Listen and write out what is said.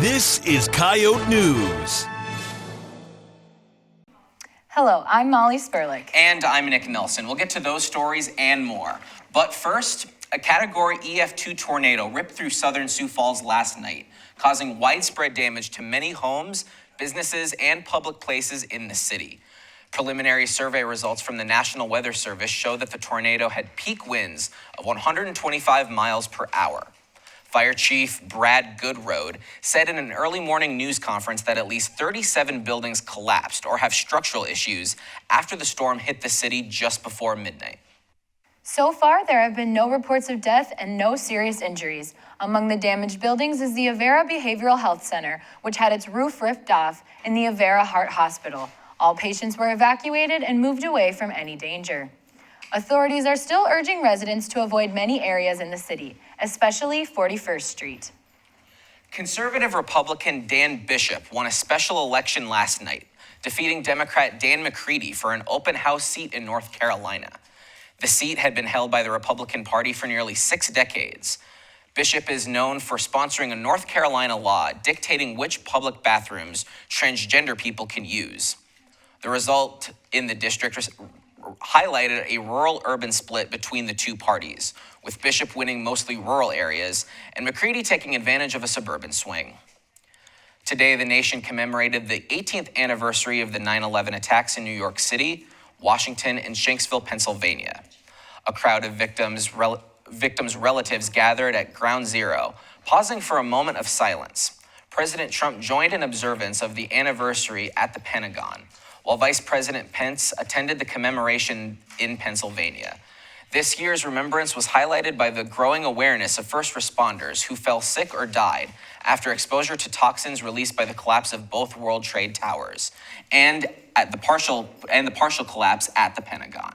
This is Coyote News. Hello, I'm Molly Spurlick. And I'm Nick Nelson. We'll get to those stories and more. But first, a Category EF2 tornado ripped through southern Sioux Falls last night, causing widespread damage to many homes, businesses, and public places in the city. Preliminary survey results from the National Weather Service show that the tornado had peak winds of 125 miles per hour. Fire Chief Brad Goodroad said in an early morning news conference that at least 37 buildings collapsed or have structural issues after the storm hit the city just before midnight. So far, there have been no reports of death and no serious injuries. Among the damaged buildings is the Avera Behavioral Health Center, which had its roof ripped off, and the Avera Heart Hospital. All patients were evacuated and moved away from any danger. Authorities are still urging residents to avoid many areas in the city, especially 41st Street. Conservative Republican Dan Bishop won a special election last night, defeating Democrat Dan McCready for an open house seat in North Carolina. The seat had been held by the Republican Party for nearly 6 decades. Bishop is known for sponsoring a North Carolina law dictating which public bathrooms transgender people can use. The result in the district highlighted a rural-urban split between the two parties, with Bishop winning mostly rural areas and McCready taking advantage of a suburban swing. Today, the nation commemorated the 18th anniversary of the 9/11 attacks in New York City, Washington, and Shanksville, Pennsylvania. A crowd of victims' relatives gathered at Ground Zero, pausing for a moment of silence. President Trump joined in observance of the anniversary at the Pentagon, while Vice President Pence attended the commemoration in Pennsylvania. This year's remembrance was highlighted by the growing awareness of first responders who fell sick or died after exposure to toxins released by the collapse of both World Trade Towers and the partial collapse at the Pentagon.